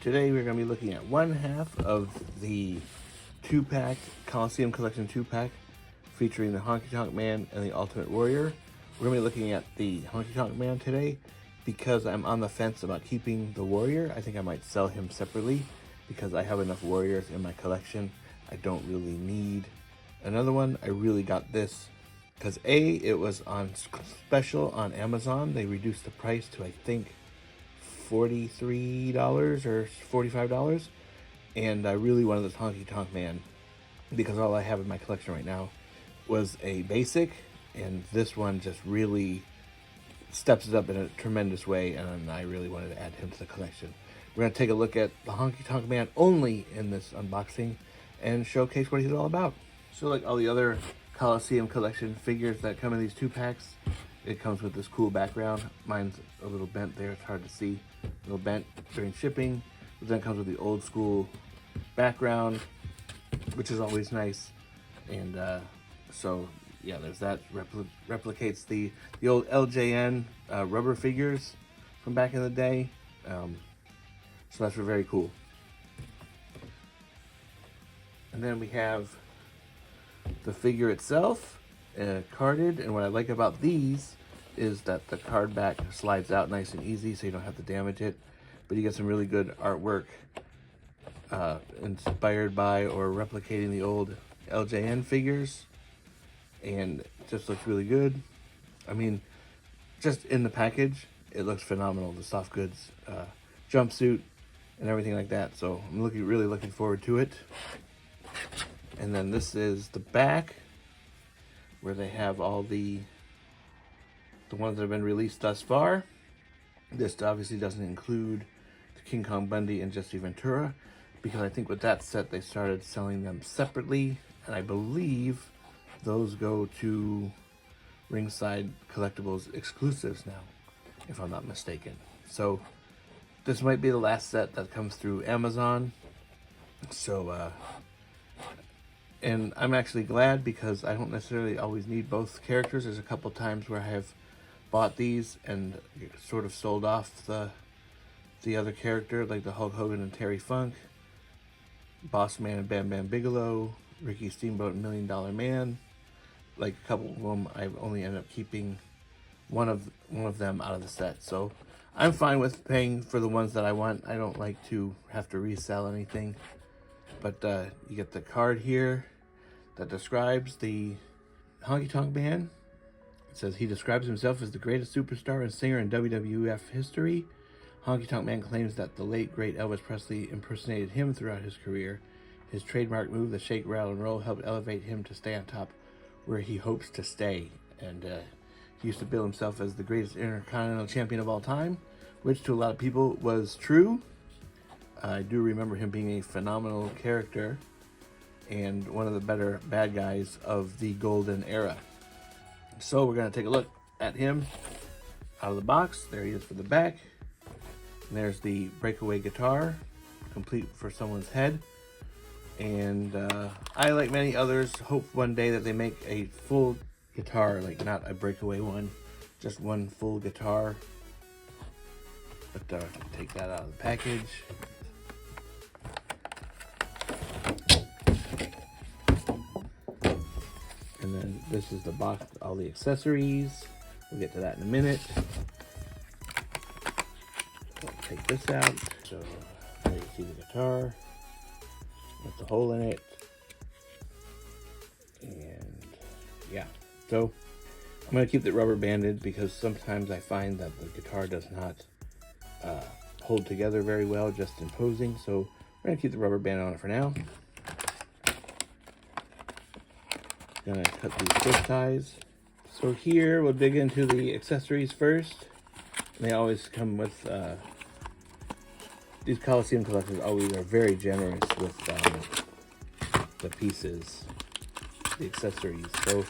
Today we're going to be looking at one half of the 2-pack Coliseum Collection 2-pack featuring the Honky Tonk Man and the Ultimate Warrior. We're going to be looking at the Honky Tonk Man today because I'm on the fence about keeping the Warrior. I think I might sell him separately because I have enough Warriors in my collection. I don't really need another one. I really got this because it was on special on Amazon. They reduced the price to, I think, $43 or $45, and I really wanted this Honky Tonk Man because all I have in my collection right now was a basic, and this one just really steps it up in a tremendous way, and I really wanted to add him to the collection. We're going to take a look at the Honky Tonk Man only in this unboxing and showcase what he's all about. So like all the other Coliseum collection figures that come in these 2-packs, it comes with this cool background. Mine's a little bent there, it's hard to see. A little bent during shipping. But then it comes with the old school background, which is always nice. And so yeah, there's that. Replicates the old LJN rubber figures from back in the day. So that's very cool. And then we have the figure itself, carded, and what I like about these is that the card back slides out nice and easy so you don't have to damage it, but you get some really good artwork inspired by or replicating the old LJN figures, and it just looks really good. I mean, just in the package, it looks phenomenal, the soft goods jumpsuit and everything like that, so I'm really looking forward to it. And then this is the back, where they have all the ones that have been released thus far. This obviously doesn't include the King Kong Bundy and Jesse Ventura, because I think with that set they started selling them separately, and I believe those go to Ringside Collectibles exclusives now, if I'm not mistaken. So this might be the last set that comes through Amazon. So and I'm actually glad because I don't necessarily always need both characters. There's a couple times where I have bought these and sort of sold off the other character, like the Hulk Hogan and Terry Funk, Boss Man and Bam Bam Bigelow, Ricky Steamboat and $1 Million Man. Like a couple of them, I've only ended up keeping one of them out of the set. So I'm fine with paying for the ones that I want. I don't like to have to resell anything. But you get the card here that describes the Honky Tonk Man. It says he describes himself as the greatest superstar and singer in WWF history. Honky Tonk Man claims that the late great Elvis Presley impersonated him throughout his career. His trademark move, the shake, rattle, and roll, helped elevate him to stay on top where he hopes to stay. And he used to bill himself as the greatest Intercontinental Champion of all time, which to a lot of people was true. I do remember him being a phenomenal character and one of the better bad guys of the golden era. So we're going to take a look at him out of the box. There he is for the back. And there's the breakaway guitar, complete for someone's head. And I, like many others, hope one day that they make a full guitar, like not a breakaway one, just one full guitar. But take that out of the package. And then this is the box with all the accessories. We'll get to that in a minute. I'll take this out. So there you see the guitar with the hole in it. And yeah, so I'm going to keep it rubber banded because sometimes I find that the guitar does not hold together very well just in posing. So we're going to keep the rubber band on it for now. Gonna cut these zip ties. So here we'll dig into the accessories first. And they always come with these Coliseum collectors always are very generous with the pieces, the accessories. So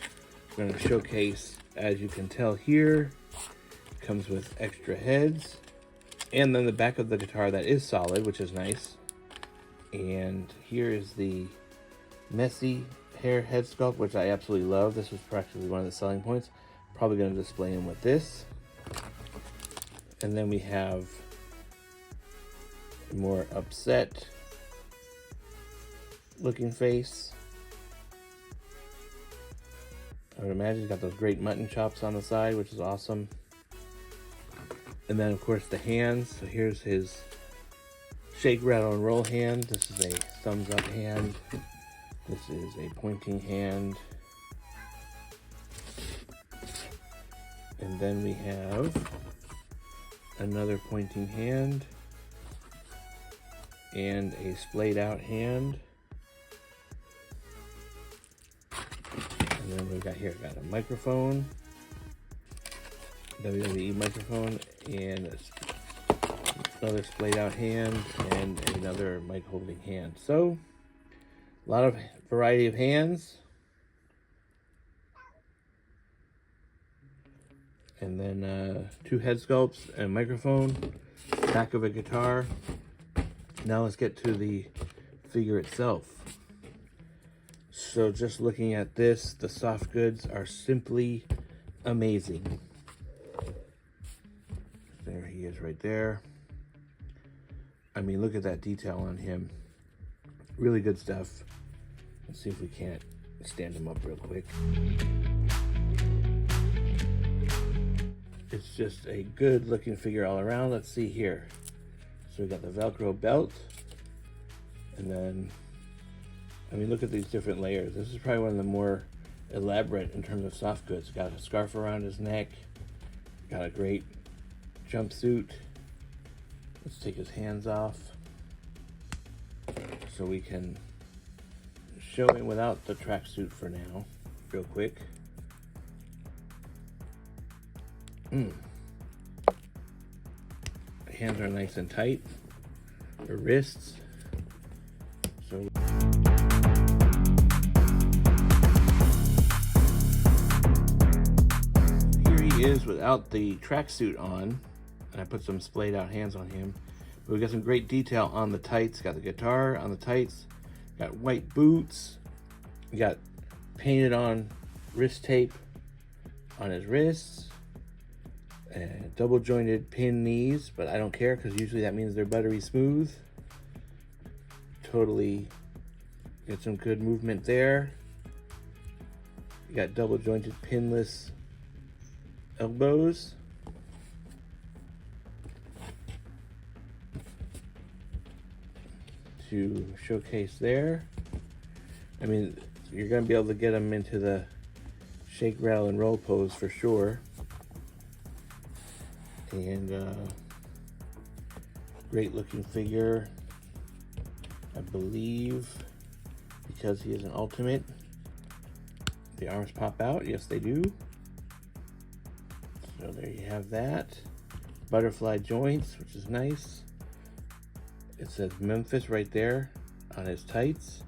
we're going to showcase, as you can tell here, comes with extra heads, and then the back of the guitar that is solid, which is nice. And here is the messy hair head sculpt, which I absolutely love. This was practically one of the selling points. Probably going to display him with this. And then we have more upset looking face. I would imagine he's got those great mutton chops on the side, which is awesome. And then of course the hands. So here's his shake, rattle, and roll hand. This is a thumbs up hand. This is a pointing hand. And then we have another pointing hand and a splayed out hand. And then we've got here, got a microphone, WWE microphone, and another splayed out hand, and another mic holding hand. So, a lot of variety of hands. And then 2 head sculpts, and a microphone, back of a guitar. Now let's get to the figure itself. So just looking at this, the soft goods are simply amazing. There he is right there. I mean, look at that detail on him. Really good stuff. Let's see if we can't stand him up real quick. It's just a good looking figure all around. Let's see here. So we got the Velcro belt. And then, I mean, look at these different layers. This is probably one of the more elaborate in terms of soft goods. Got a scarf around his neck. Got a great jumpsuit. Let's take his hands off so we can show him without the tracksuit for now, real quick. The hands are nice and tight. The wrists. So here he is without the tracksuit on, and I put some splayed out hands on him. But we got some great detail on the tights. Got the guitar on the tights. Got white boots. We got painted on wrist tape on his wrists. And double jointed pin knees, but I don't care because usually that means they're buttery smooth. Totally get some good movement there. You got double jointed pinless elbows. To showcase there. I mean, you're going to be able to get them into the shake, rattle, and roll pose for sure. And great looking figure. I believe because he is an ultimate, the arms pop out. Yes, they do. So there you have that. Butterfly joints, which is nice. It says Memphis right there on his tights.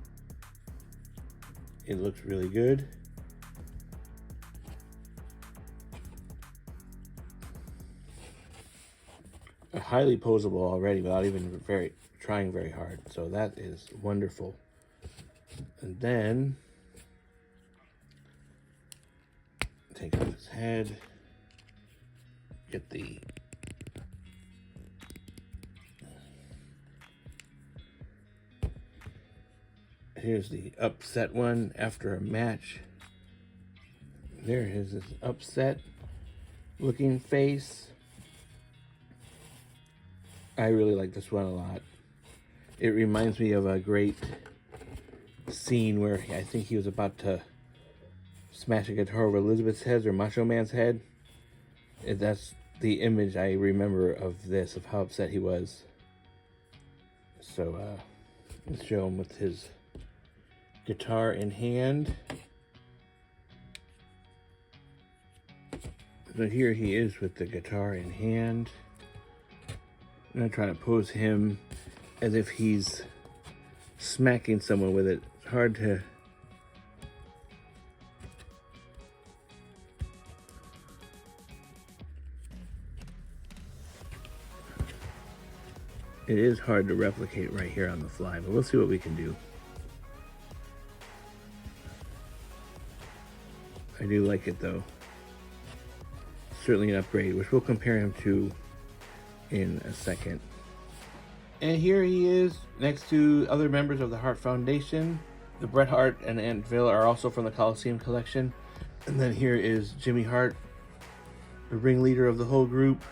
It looks really good. Highly posable already without even trying very hard. So that is wonderful. And then take off his head. Get the here's the upset one after a match. There is his upset looking face. I really like this one a lot. It reminds me of a great scene where I think he was about to smash a guitar over Elizabeth's head or Macho Man's head. That's the image I remember of this, of how upset he was. So let's show him with his guitar in hand. So here he is with the guitar in hand. I'm going to try to pose him as if he's smacking someone with it. It's hard to... It is hard to replicate right here on the fly, but we'll see what we can do. I do like it though. Certainly an upgrade, which we'll compare him to in a second. And here he is next to other members of the Hart Foundation. The Bret Hart and Aunt Vill are also from the Coliseum collection. And then here is Jimmy Hart, the ringleader of the whole group.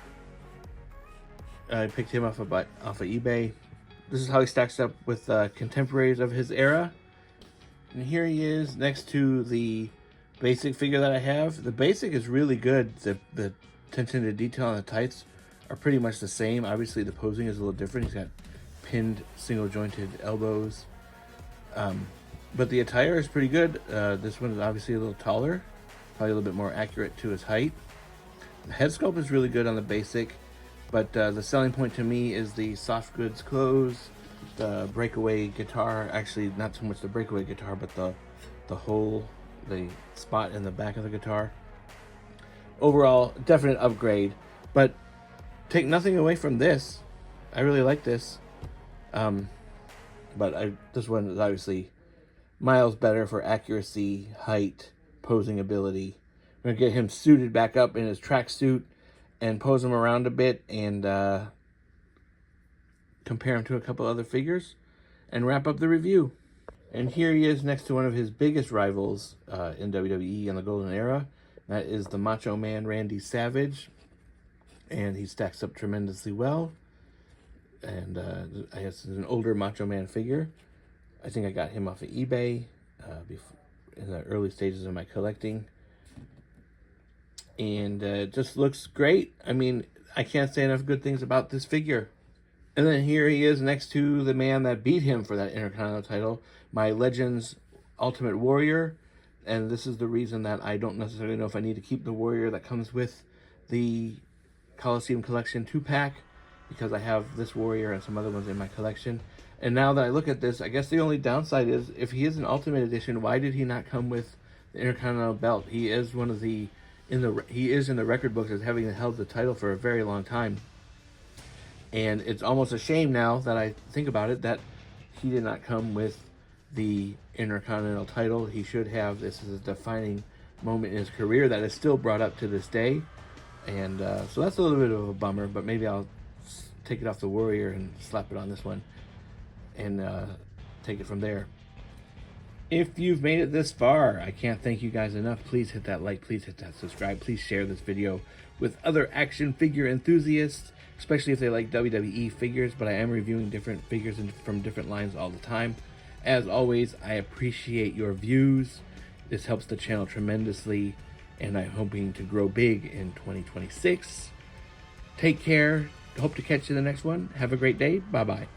I picked him off of eBay. This is how he stacks up with contemporaries of his era. And here he is next to the basic figure that I have. The basic is really good. The attention to detail on the tights are pretty much the same. Obviously the posing is a little different. He's got pinned single jointed elbows. But the attire is pretty good. This one is obviously a little taller, probably a little bit more accurate to his height. The head sculpt is really good on the basic, but the selling point to me is the soft goods clothes, the breakaway guitar. Actually, not so much the breakaway guitar, but the spot in the back of the guitar. Overall, definite upgrade, but take nothing away from this. I really like this. But this one is obviously miles better for accuracy, height, posing ability. I'm gonna get him suited back up in his tracksuit and pose him around a bit and compare him to a couple other figures and wrap up the review. And here he is next to one of his biggest rivals in WWE in the Golden Era. That is the Macho Man Randy Savage, and he stacks up tremendously well. And I guess it's an older Macho Man figure. I think I got him off of eBay in the early stages of my collecting. And it just looks great. I mean, I can't say enough good things about this figure. And then here he is next to the man that beat him for that Intercontinental title, my Legends Ultimate Warrior. And this is the reason that I don't necessarily know if I need to keep the Warrior that comes with the Coliseum Collection 2-pack, because I have this Warrior and some other ones in my collection. And now that I look at this, I guess the only downside is, if he is an Ultimate Edition, why did he not come with the Intercontinental belt? He is one of the he is in the record books as having held the title for a very long time. And it's almost a shame now that I think about it that he did not come with the Intercontinental title. He should have. This is a defining moment in his career that is still brought up to this day. And so that's a little bit of a bummer, but maybe I'll take it off the Warrior and slap it on this one and take it from there. If you've made it this far, I can't thank you guys enough. Please hit that like, please hit that subscribe, please share this video with other action figure enthusiasts, especially if they like WWE figures, but I am reviewing different figures from different lines all the time. As always, I appreciate your views. This helps the channel tremendously, and I'm hoping to grow big in 2026. Take care. Hope to catch you in the next one. Have a great day. Bye-bye.